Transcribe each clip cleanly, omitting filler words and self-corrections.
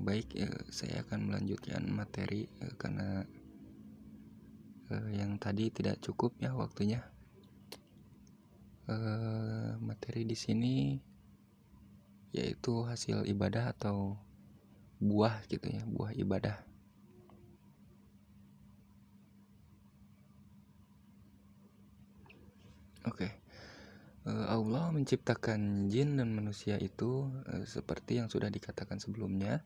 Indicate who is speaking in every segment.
Speaker 1: Baik, saya akan melanjutkan materi karena yang tadi tidak cukup ya waktunya. Materi di sini yaitu hasil ibadah atau buah gitu ya, buah ibadah. Oke. Allah menciptakan jin dan manusia itu seperti yang sudah dikatakan sebelumnya,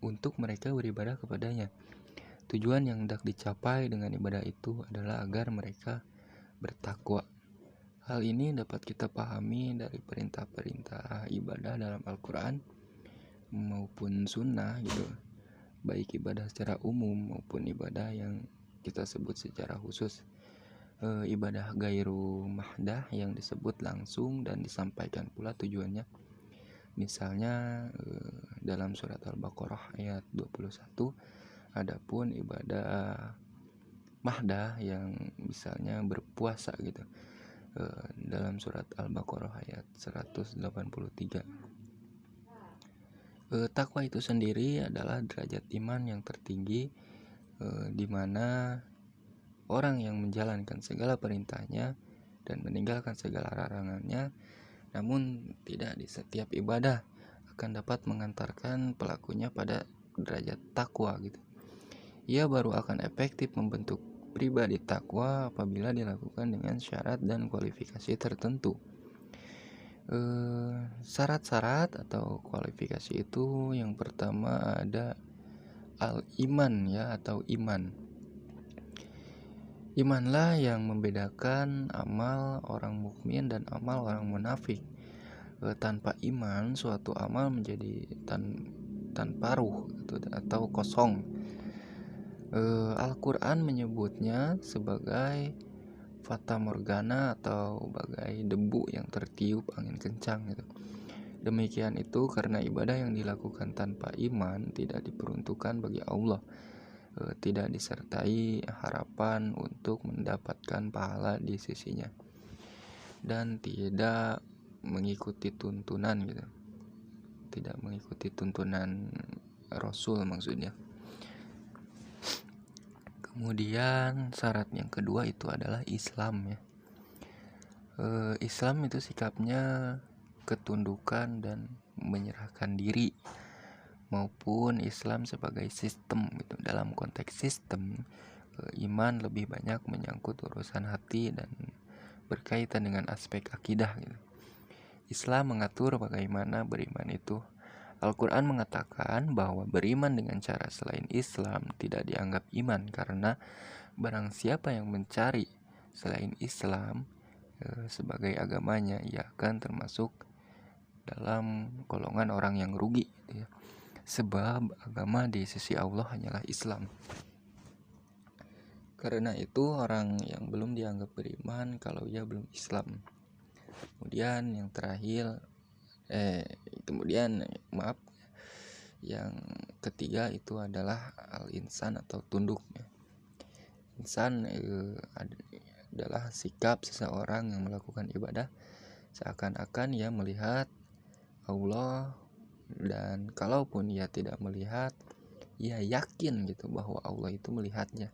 Speaker 1: untuk mereka beribadah kepadanya. Tujuan yang hendak dicapai dengan ibadah itu adalah agar mereka bertakwa. Hal ini dapat kita pahami dari perintah-perintah ibadah dalam Al-Quran maupun sunnah gitu, baik ibadah secara umum maupun ibadah yang kita sebut secara khusus. Ibadah gairu mahdah yang disebut langsung dan disampaikan pula tujuannya. Misalnya dalam surat Al-Baqarah ayat 21, adapun ibadah mahdah yang misalnya berpuasa gitu, dalam surat Al-Baqarah ayat 183. Takwa itu sendiri adalah derajat iman yang tertinggi, di mana orang yang menjalankan segala perintahnya dan meninggalkan segala larangannya, namun tidak di setiap ibadah akan dapat mengantarkan pelakunya pada derajat takwa gitu. Ia baru akan efektif membentuk pribadi takwa apabila dilakukan dengan syarat dan kualifikasi tertentu. Syarat-syarat atau kualifikasi itu yang pertama ada al-iman ya, atau iman. Imanlah yang membedakan amal orang mukmin dan amal orang munafik. Tanpa iman suatu amal menjadi tanpa ruh atau kosong. Al-Quran menyebutnya sebagai fata morgana atau bagai debu yang tertiup angin kencang gitu. Demikian itu karena ibadah yang dilakukan tanpa iman tidak diperuntukkan bagi Allah, tidak disertai harapan untuk mendapatkan pahala di sisinya, dan tidak mengikuti tuntunan gitu, tidak mengikuti tuntunan Rasul maksudnya. Kemudian syarat yang kedua itu adalah Islam ya. Islam itu sikapnya ketundukan dan menyerahkan diri, maupun Islam sebagai sistem gitu. Dalam konteks sistem, iman lebih banyak menyangkut urusan hati dan berkaitan dengan aspek akidah gitu. Islam mengatur bagaimana beriman itu. Al-Quran mengatakan bahwa beriman dengan cara selain Islam tidak dianggap iman, karena barang siapa yang mencari selain Islam sebagai agamanya, ia akan termasuk dalam golongan orang yang rugi gitu ya. Sebab agama di sisi Allah hanyalah Islam. Karena itu orang yang belum dianggap beriman kalau ia belum Islam. Kemudian yang terakhir yang ketiga itu adalah al-insan atau tunduk ya. Insan adalah sikap seseorang yang melakukan ibadah seakan-akan ia melihat Allah, dan kalaupun ia tidak melihat, ia yakin gitu bahwa Allah itu melihatnya.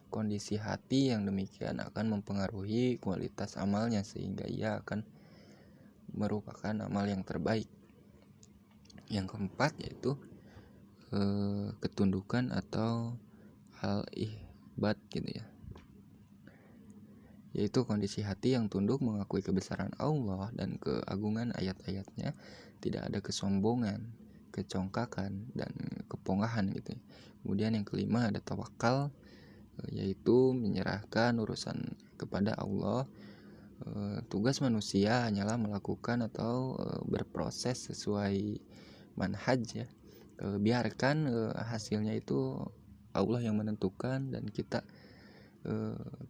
Speaker 1: Kondisi hati yang demikian akan mempengaruhi kualitas amalnya, sehingga ia akan merupakan amal yang terbaik. Yang keempat yaitu ketundukan atau al-ihbat gitu ya, yaitu kondisi hati yang tunduk mengakui kebesaran Allah dan keagungan ayat-ayatnya, tidak ada kesombongan, kecongkakan, dan kepongahan gitu. Kemudian yang kelima ada tawakal, yaitu menyerahkan urusan kepada Allah. Tugas manusia hanyalah melakukan atau berproses sesuai manhaj ya. Biarkan hasilnya itu Allah yang menentukan, dan kita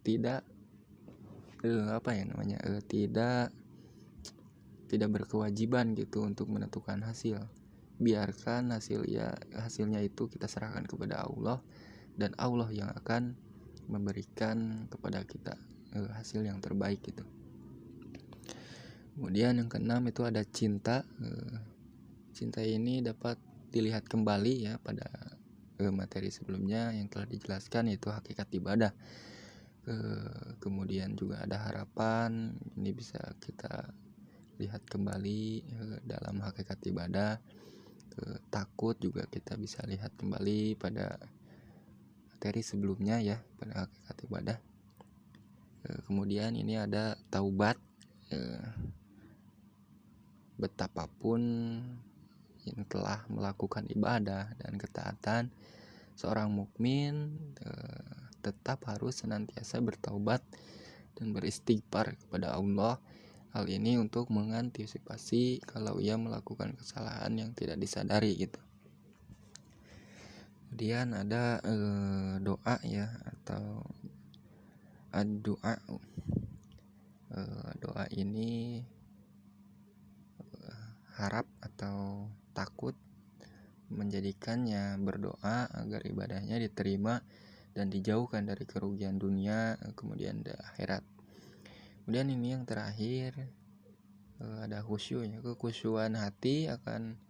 Speaker 1: tidak tidak berkewajiban gitu untuk menentukan hasil. Biarkan hasilnya itu kita serahkan kepada Allah, dan Allah yang akan memberikan kepada kita hasil yang terbaik gitu. Kemudian yang keenam itu ada cinta. Cinta ini dapat dilihat kembali ya pada materi sebelumnya yang telah dijelaskan, yaitu hakikat ibadah. Kemudian juga ada harapan, ini bisa kita lihat kembali dalam hakikat ibadah. Takut juga kita bisa lihat kembali pada materi sebelumnya ya, pada hakikat ibadah. Kemudian ini ada taubat. Betapapun yang telah melakukan ibadah dan ketaatan, seorang mukmin tetap harus senantiasa bertaubat dan beristighfar kepada Allah. Hal ini untuk mengantisipasi kalau ia melakukan kesalahan yang tidak disadari gitu. Kemudian ada doa ya, atau ad-doa. Doa ini harap atau takut menjadikannya berdoa agar ibadahnya diterima dan dijauhkan dari kerugian dunia kemudian di akhirat. Kemudian ini yang terakhir ada khusyuk ya. Kekhusyuan hati akan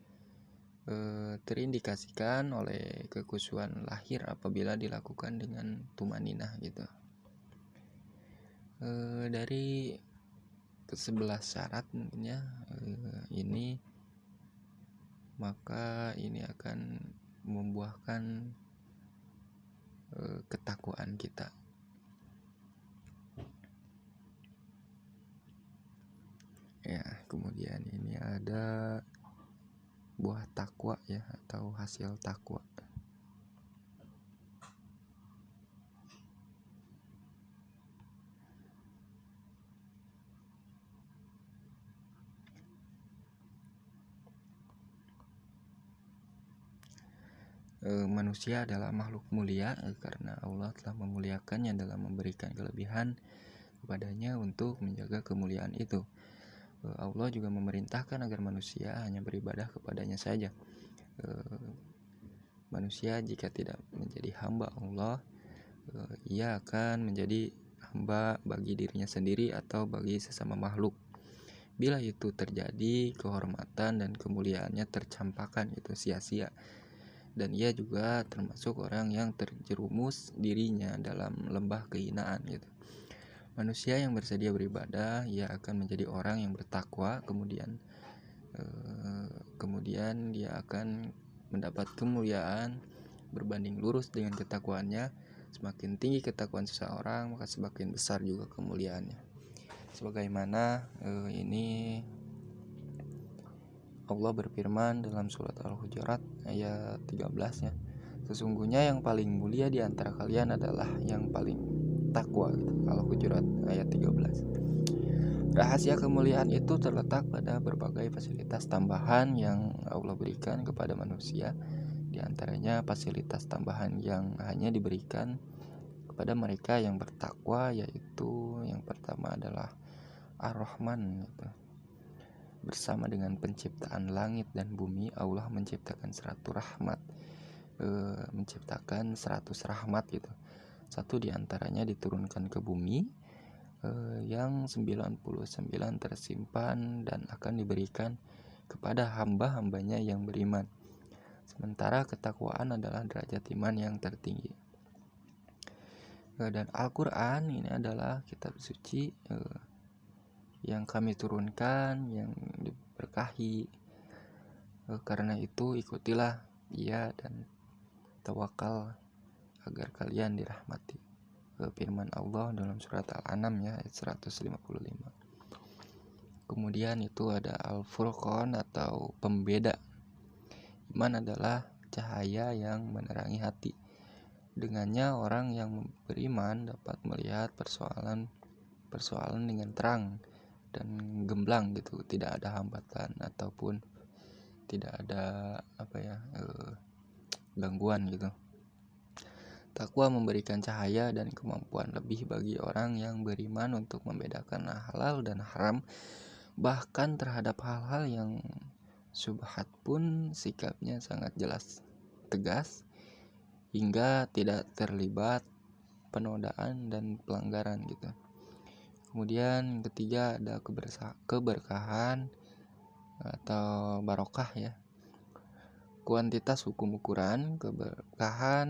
Speaker 1: terindikasikan oleh kekhusyuan lahir apabila dilakukan dengan tumaninah gitu. Dari ke-11 syarat mungkinnya ini, maka ini akan membuahkan ketakwaan kita. Ya, kemudian ini ada buah takwa ya, atau hasil takwa. Manusia adalah makhluk mulia karena Allah telah memuliakannya dalam memberikan kelebihan kepadanya untuk menjaga kemuliaan itu. Allah juga memerintahkan agar manusia hanya beribadah kepadanya saja. Manusia jika tidak menjadi hamba Allah, ia akan menjadi hamba bagi dirinya sendiri atau bagi sesama makhluk. Bila itu terjadi, kehormatan dan kemuliaannya tercampakkan, itu sia-sia. Dan ia juga termasuk orang yang terjerumus dirinya dalam lembah kehinaan gitu. Manusia yang bersedia beribadah, ia akan menjadi orang yang bertakwa, kemudian dia akan mendapat kemuliaan berbanding lurus dengan ketakwaannya. Semakin tinggi ketakwaan seseorang, maka semakin besar juga kemuliaannya. Sebagaimana ini Allah berfirman dalam surat Al-Hujurat ayat 13 ya. Sesungguhnya yang paling mulia di antara kalian adalah yang paling takwa gitu. Al-Hujurat ayat 13. Rahasia kemuliaan itu terletak pada berbagai fasilitas tambahan yang Allah berikan kepada manusia. Di antaranya fasilitas tambahan yang hanya diberikan kepada mereka yang bertakwa, yaitu yang pertama adalah Ar-Rahman gitu. Bersama dengan penciptaan langit dan bumi, Allah menciptakan 100 rahmat, menciptakan 100 rahmat gitu. Satu diantaranya diturunkan ke bumi, yang 99 tersimpan dan akan diberikan kepada hamba-hambanya yang beriman. Sementara ketakwaan adalah derajat iman yang tertinggi. Dan Al-Quran ini adalah kitab suci yang kami turunkan, yang diberkahi. Karena itu ikutilah ia dan tawakal agar kalian dirahmati. Firman Allah dalam surat Al-An'am ya, ayat 155. Kemudian itu ada Al-Furqan atau pembeda. Iman adalah cahaya yang menerangi hati. Dengannya orang yang beriman dapat melihat persoalan dengan terang dan gemblang gitu, tidak ada hambatan ataupun tidak ada gangguan gitu. Takwa memberikan cahaya dan kemampuan lebih bagi orang yang beriman untuk membedakan halal dan haram, bahkan terhadap hal-hal yang syubhat pun sikapnya sangat jelas, tegas, hingga tidak terlibat penodaan dan pelanggaran gitu. Kemudian ketiga ada keberkahan atau barokah ya. Kuantitas hukum ukuran keberkahan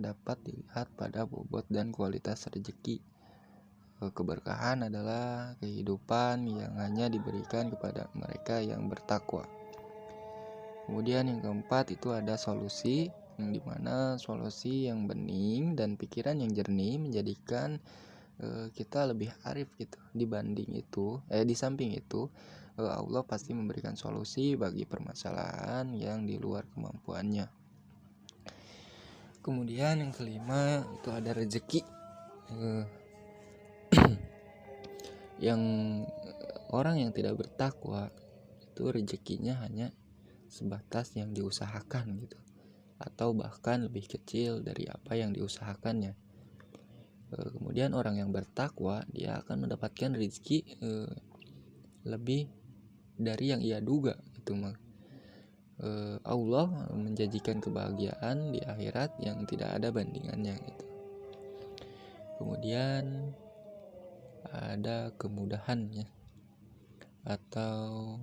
Speaker 1: dapat dilihat pada bobot dan kualitas rezeki. Keberkahan adalah kehidupan yang hanya diberikan kepada mereka yang bertakwa. Kemudian yang keempat itu ada solusi, yang dimana solusi yang bening dan pikiran yang jernih menjadikan kita lebih arif gitu. Di samping itu Allah pasti memberikan solusi bagi permasalahan yang di luar kemampuannya. Kemudian yang kelima itu ada rezeki. Yang orang yang tidak bertakwa itu rezekinya hanya sebatas yang diusahakan gitu, atau bahkan lebih kecil dari apa yang diusahakannya. Kemudian orang yang bertakwa dia akan mendapatkan rezeki lebih dari yang ia duga gitu. Allah menjanjikan kebahagiaan di akhirat yang tidak ada bandingannya gitu. Kemudian ada kemudahan ya, atau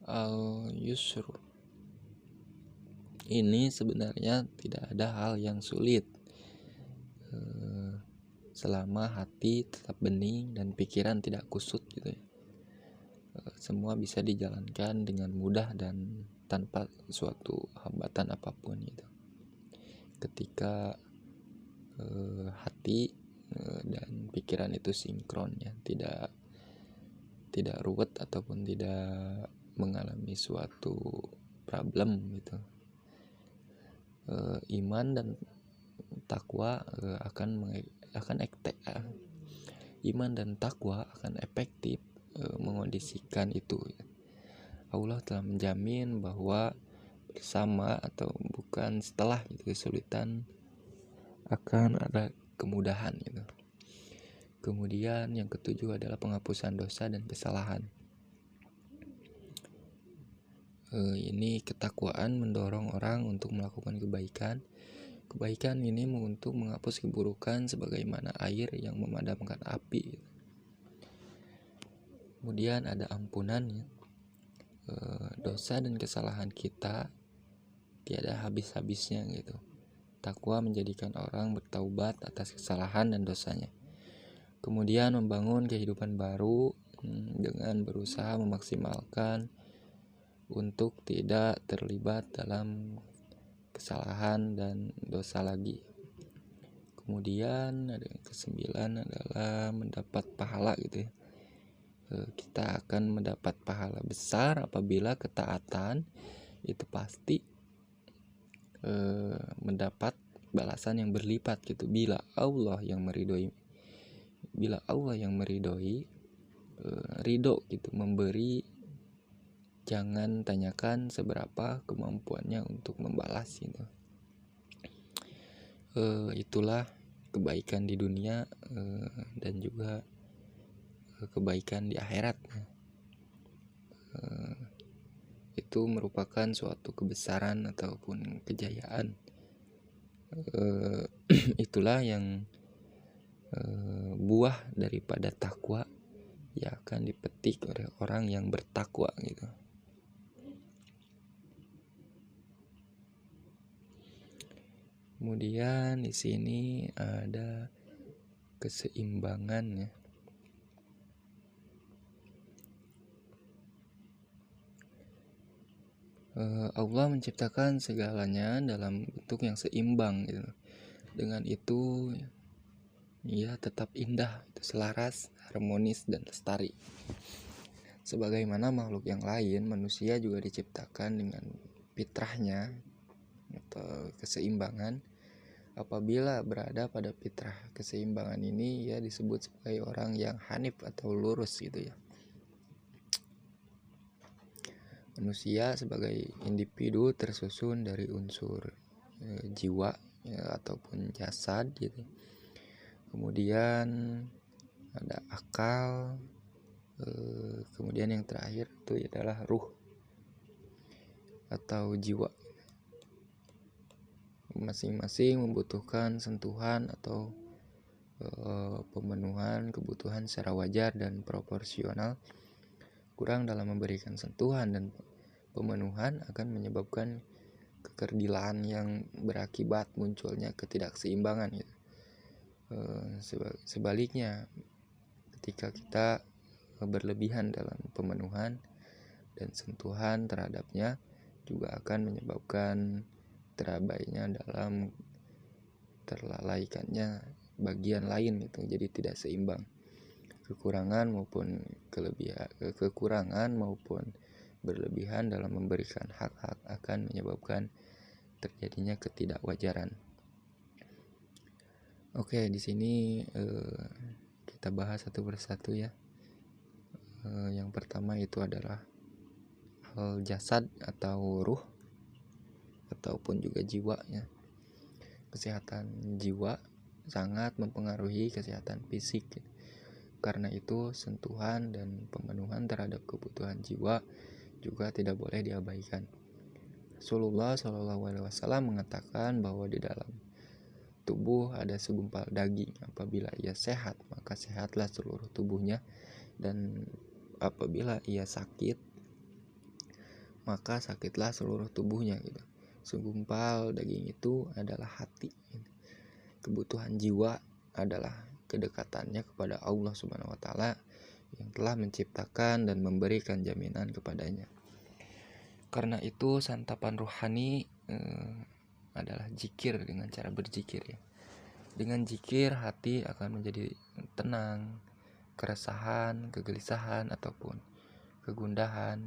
Speaker 1: al-yusru. Ini sebenarnya tidak ada hal yang sulit selama hati tetap bening dan pikiran tidak kusut gitu ya. Semua bisa dijalankan dengan mudah dan tanpa suatu hambatan apapun gitu. Ketika hati dan pikiran itu sinkron ya, tidak ruwet ataupun tidak mengalami suatu problem gitu. Iman dan takwa iman dan takwa akan efektif mengondisikan itu. Allah telah menjamin bahwa bersama atau bukan setelah itu kesulitan akan ada kemudahan gitu. Kemudian yang ketujuh adalah penghapusan dosa dan kesalahan. Ini ketakwaan mendorong orang untuk melakukan kebaikan. Kebaikan ini untuk menghapus keburukan sebagaimana air yang memadamkan api. Kemudian ada ampunan ya. Dosa dan kesalahan kita tiada habis-habisnya gitu. Takwa menjadikan orang bertaubat atas kesalahan dan dosanya. Kemudian membangun kehidupan baru dengan berusaha memaksimalkan untuk tidak terlibat dalam kesalahan dan dosa lagi. Kemudian ada yang kesembilan adalah mendapat pahala gitu ya. Kita akan mendapat pahala besar apabila ketaatan itu pasti mendapat balasan yang berlipat gitu. Bila Allah yang meridhoi ridho gitu, memberi, jangan tanyakan seberapa kemampuannya untuk membalas gitu. Itulah kebaikan di dunia dan juga kebaikan di akhirat. Itu merupakan suatu kebesaran ataupun kejayaan. Itulah yang buah daripada takwa yang akan dipetik oleh orang yang bertakwa gitu. Kemudian di sini ada keseimbangan ya. Allah menciptakan segalanya dalam bentuk yang seimbang gitu. Dengan itu ia tetap indah, selaras, harmonis, dan lestari. Sebagaimana makhluk yang lain, manusia juga diciptakan dengan fitrahnya atau keseimbangan. Apabila berada pada fitrah keseimbangan ini, ia disebut sebagai orang yang hanif atau lurus gitu ya. Manusia sebagai individu tersusun dari unsur jiwa ya, ataupun jasad gitu. Kemudian ada akal, kemudian yang terakhir itu adalah ruh atau jiwa. Masing-masing membutuhkan sentuhan atau pemenuhan kebutuhan secara wajar dan proporsional. Kurang dalam memberikan sentuhan dan pemenuhan akan menyebabkan kekerdilan yang berakibat munculnya ketidakseimbangan gitu. Sebaliknya, ketika kita berlebihan dalam pemenuhan dan sentuhan terhadapnya juga akan menyebabkan terabainya dalam terlalaikannya bagian lain gitu, jadi tidak seimbang. Kekurangan maupun berlebihan dalam memberikan hak-hak akan menyebabkan terjadinya ketidakwajaran. Oke, di sini kita bahas satu persatu ya. Yang pertama itu adalah hal jasad atau ruh ataupun juga jiwa ya. Kesehatan jiwa sangat mempengaruhi kesehatan fisik. Karena itu sentuhan dan pemenuhan terhadap kebutuhan jiwa juga tidak boleh diabaikan. Rasulullah SAW mengatakan bahwa di dalam tubuh ada segumpal daging. Apabila ia sehat, maka sehatlah seluruh tubuhnya, dan apabila ia sakit, maka sakitlah seluruh tubuhnya gitu. Segumpal daging itu adalah hati. Kebutuhan jiwa adalah kedekatannya kepada Allah Subhanahu wa taala yang telah menciptakan dan memberikan jaminan kepadanya. Karena itu santapan rohani adalah zikir dengan cara berzikir ya. Dengan zikir hati akan menjadi tenang, keresahan, kegelisahan ataupun kegundahan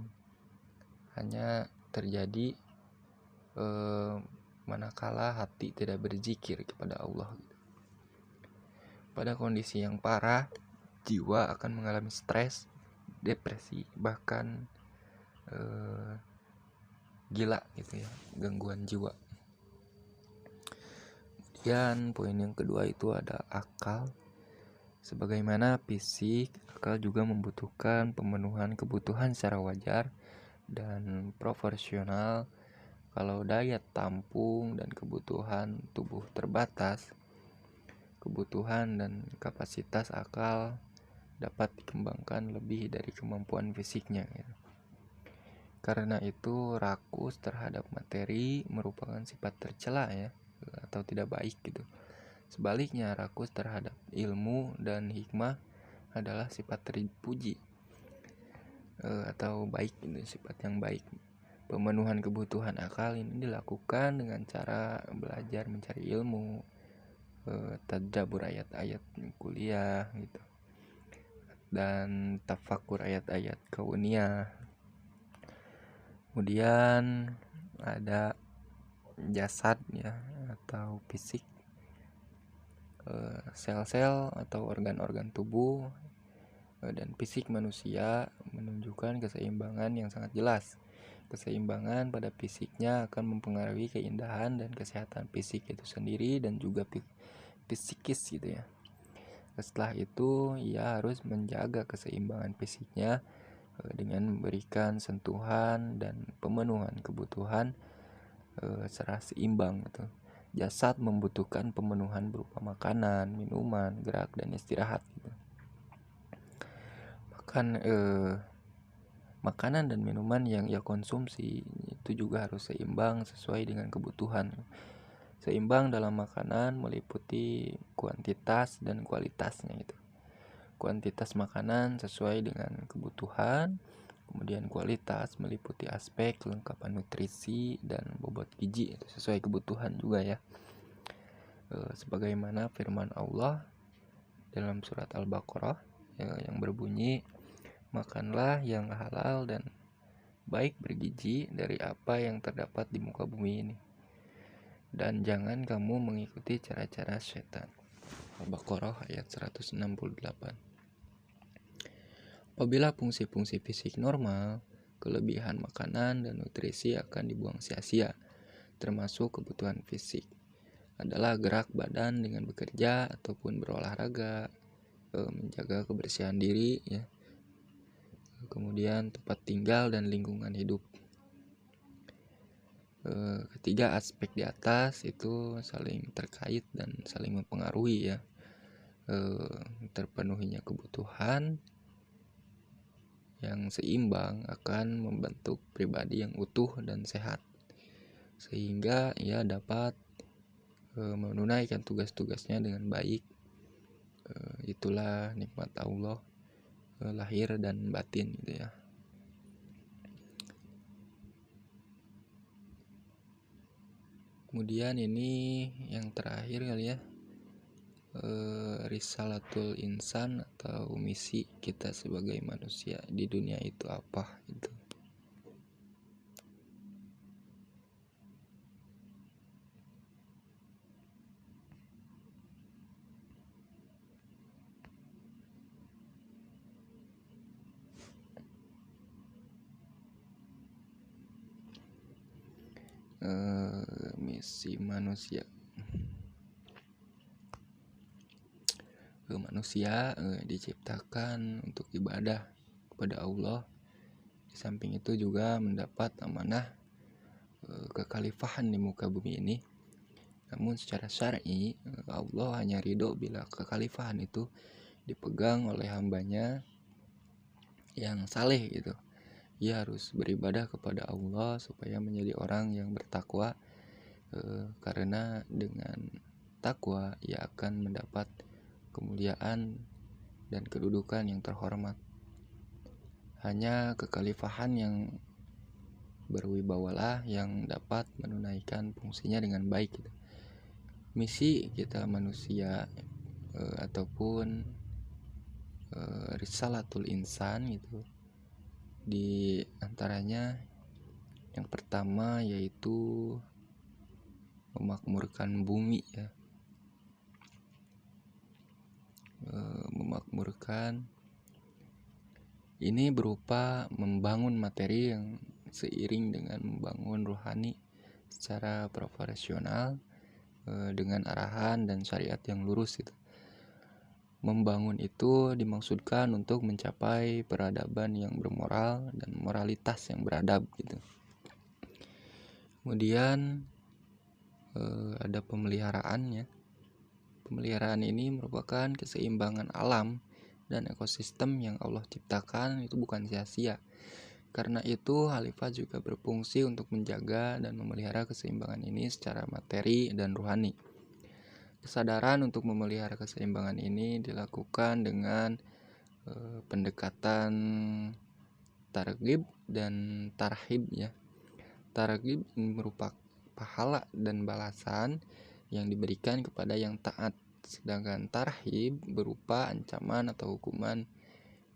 Speaker 1: hanya terjadi manakala hati tidak berzikir kepada Allah. Pada kondisi yang parah, jiwa akan mengalami stres, depresi, bahkan gila gitu ya, gangguan jiwa. Kemudian poin yang kedua itu ada akal. Sebagaimana fisik, akal juga membutuhkan pemenuhan kebutuhan secara wajar dan proporsional. Kalau daya tampung dan kebutuhan tubuh terbatas, kebutuhan dan kapasitas akal dapat dikembangkan lebih dari kemampuan fisiknya gitu. Karena itu rakus terhadap materi merupakan sifat tercela ya, atau tidak baik gitu. Sebaliknya, rakus terhadap ilmu dan hikmah adalah sifat terpuji atau baik gitu, sifat yang baik. Pemenuhan kebutuhan akal ini dilakukan dengan cara belajar mencari ilmu, tadabbur ayat-ayat kuliah gitu, dan tafakur ayat-ayat kauniyah. Kemudian ada jasad ya atau fisik, sel-sel atau organ-organ tubuh dan fisik manusia menunjukkan keseimbangan yang sangat jelas. Keseimbangan pada fisiknya akan mempengaruhi keindahan dan kesehatan fisik itu sendiri dan juga psikis gitu ya. Setelah itu ia harus menjaga keseimbangan fisiknya dengan memberikan sentuhan dan pemenuhan kebutuhan secara seimbang gitu. Jasad membutuhkan pemenuhan berupa makanan, minuman, gerak, dan istirahat gitu. Makanan dan minuman yang ia konsumsi itu juga harus seimbang sesuai dengan kebutuhan. Seimbang dalam makanan meliputi kuantitas dan kualitasnya gitu. Kuantitas makanan sesuai dengan kebutuhan, kemudian kualitas meliputi aspek kelengkapan nutrisi dan bobot gizi itu sesuai kebutuhan juga ya. Sebagaimana firman Allah dalam surat Al-Baqarah yang berbunyi, makanlah yang halal dan baik bergizi dari apa yang terdapat di muka bumi ini, dan jangan kamu mengikuti cara-cara setan. Al-Baqarah ayat 168. Apabila fungsi-fungsi fisik normal, kelebihan makanan dan nutrisi akan dibuang sia-sia. Termasuk kebutuhan fisik adalah gerak badan dengan bekerja ataupun berolahraga, menjaga kebersihan diri ya. Kemudian tempat tinggal dan lingkungan hidup. Ketiga aspek di atas itu saling terkait dan saling mempengaruhi ya. Terpenuhinya kebutuhan yang seimbang akan membentuk pribadi yang utuh dan sehat, sehingga ia dapat menunaikan tugas-tugasnya dengan baik. Itulah nikmat Allah lahir dan batin gitu ya. Kemudian ini yang terakhir kali ya, risalatul insan atau misi kita sebagai manusia di dunia itu apa gitu. Misi manusia diciptakan untuk ibadah kepada Allah. Di samping itu juga mendapat amanah kekhalifahan di muka bumi ini. Namun secara syar'i Allah hanya ridho bila kekhalifahan itu dipegang oleh hambanya yang saleh gitu. Ia harus beribadah kepada Allah supaya menjadi orang yang bertakwa, karena dengan takwa ia akan mendapat kemuliaan dan kedudukan yang terhormat. Hanya kekhalifahan yang berwibawalah yang dapat menunaikan fungsinya dengan baik gitu. Misi kita manusia ataupun risalatul insan gitu, di antaranya yang pertama yaitu memakmurkan bumi ya. Memakmurkan ini berupa membangun materi yang seiring dengan membangun rohani secara proporsional dengan arahan dan syariat yang lurus gitu. Membangun itu dimaksudkan untuk mencapai peradaban yang bermoral dan moralitas yang beradab gitu. Kemudian ada pemeliharaannya. Pemeliharaan ini merupakan keseimbangan alam dan ekosistem yang Allah ciptakan itu bukan sia-sia. Karena itu khalifah juga berfungsi untuk menjaga dan memelihara keseimbangan ini secara materi dan rohani. Kesadaran untuk memelihara keseimbangan ini dilakukan dengan pendekatan targhib dan tarhib ya. Targhib merupakan pahala dan balasan yang diberikan kepada yang taat, sedangkan tarhib berupa ancaman atau hukuman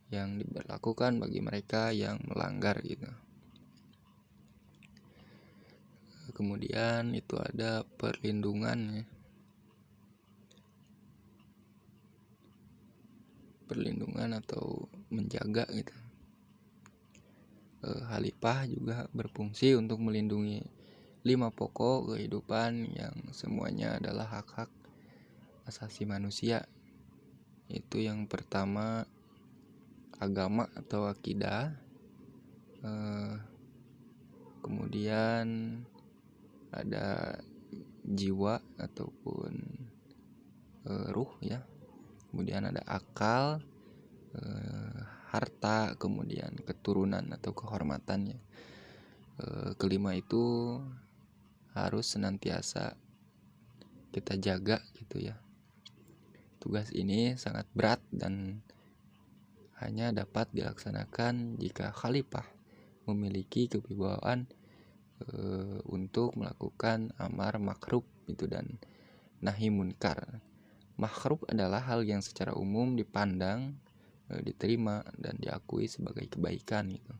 Speaker 1: yang diberlakukan bagi mereka yang melanggar gitu. Kemudian itu ada perlindungan ya. Perlindungan atau menjaga gitu. Khalifah juga berfungsi untuk melindungi 5 pokok kehidupan yang semuanya adalah hak-hak asasi manusia. Itu yang pertama agama atau akidah, kemudian ada jiwa ataupun ruh ya, kemudian ada akal, harta, kemudian keturunan atau kehormatannya. Kelima itu harus senantiasa kita jaga gitu ya. Tugas ini sangat berat dan hanya dapat dilaksanakan jika khalifah memiliki kewibawaan untuk melakukan amar makruf itu dan nahi munkar. Makruf adalah hal yang secara umum dipandang, diterima dan diakui sebagai kebaikan gitu.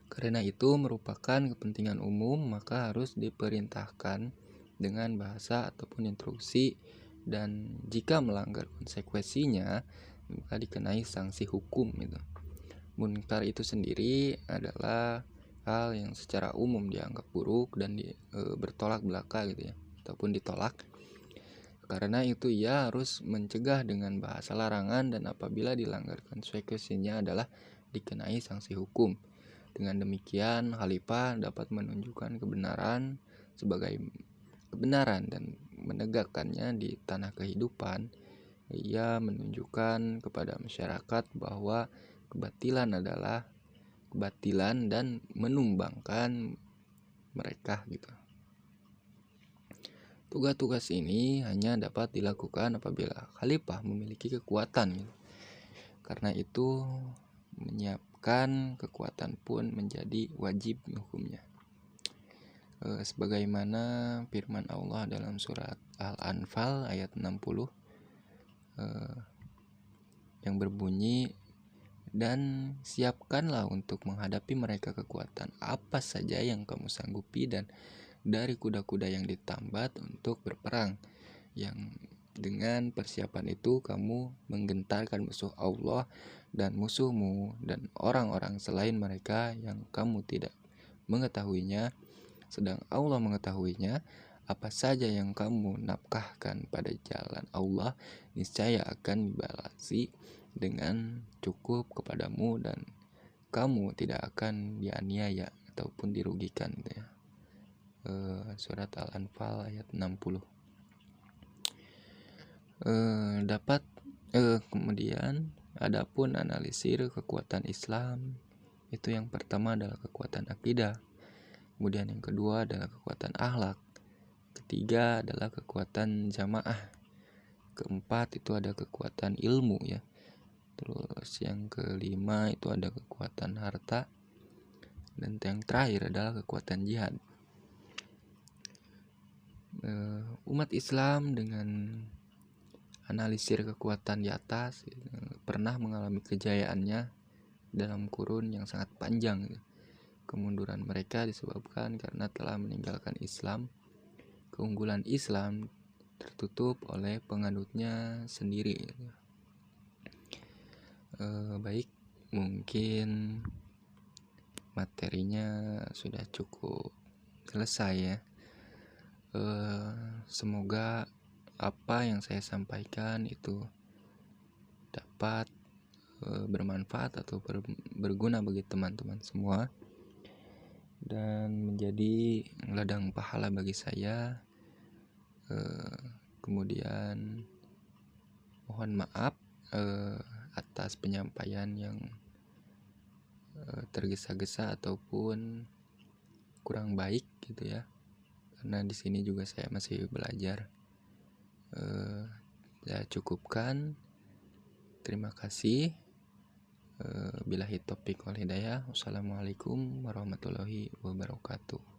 Speaker 1: Karena itu merupakan kepentingan umum, maka harus diperintahkan dengan bahasa ataupun instruksi, dan jika melanggar konsekuensinya maka dikenai sanksi hukum gitu. Munkar itu sendiri adalah hal yang secara umum dianggap buruk dan bertolak belakang gitu ya, ataupun ditolak. Karena itu ia harus mencegah dengan bahasa larangan, dan apabila dilanggar konsekuensinya adalah dikenai sanksi hukum. Dengan demikian khalifah dapat menunjukkan kebenaran sebagai kebenaran dan menegakkannya di tanah kehidupan. Ia menunjukkan kepada masyarakat bahwa kebatilan adalah kebatilan dan menumbangkan mereka gitu. Tugas-tugas ini hanya dapat dilakukan apabila khalifah memiliki kekuatan gitu. Karena itu menyiapkan kekuatan pun menjadi wajib hukumnya. Sebagaimana firman Allah dalam surat Al-Anfal ayat 60 yang berbunyi, dan siapkanlah untuk menghadapi mereka kekuatan apa saja yang kamu sanggupi, dan dari kuda-kuda yang ditambat untuk berperang, yang dengan persiapan itu kamu menggentarkan musuh Allah dan musuhmu dan orang-orang selain mereka yang kamu tidak mengetahuinya, sedang Allah mengetahuinya. Apa saja yang kamu nafkahkan pada jalan Allah niscaya akan dibalasi dengan cukup kepadamu, dan kamu tidak akan dianiaya ataupun dirugikan gitu ya. Surat Al-Anfal ayat 60. Kemudian adapun analisir kekuatan Islam, itu yang pertama adalah kekuatan akidah, kemudian yang kedua adalah kekuatan akhlak, ketiga adalah kekuatan jamaah, keempat itu ada kekuatan ilmu ya, terus yang kelima itu ada kekuatan harta, dan yang terakhir adalah kekuatan jihad. Umat Islam dengan analisir kekuatan di atas pernah mengalami kejayaannya dalam kurun yang sangat panjang. Kemunduran mereka disebabkan karena telah meninggalkan Islam. Keunggulan Islam tertutup oleh penganutnya sendiri. Baik, mungkin materinya sudah cukup selesai ya. Semoga apa yang saya sampaikan itu dapat bermanfaat atau berguna bagi teman-teman semua, dan menjadi ladang pahala bagi saya. Kemudian mohon maaf atas penyampaian yang tergesa-gesa ataupun kurang baik gitu ya, karena di sini juga saya masih belajar. Saya cukupkan. Terima kasih. Billahi taufiq wal hidayah. Wassalamualaikum warahmatullahi wabarakatuh.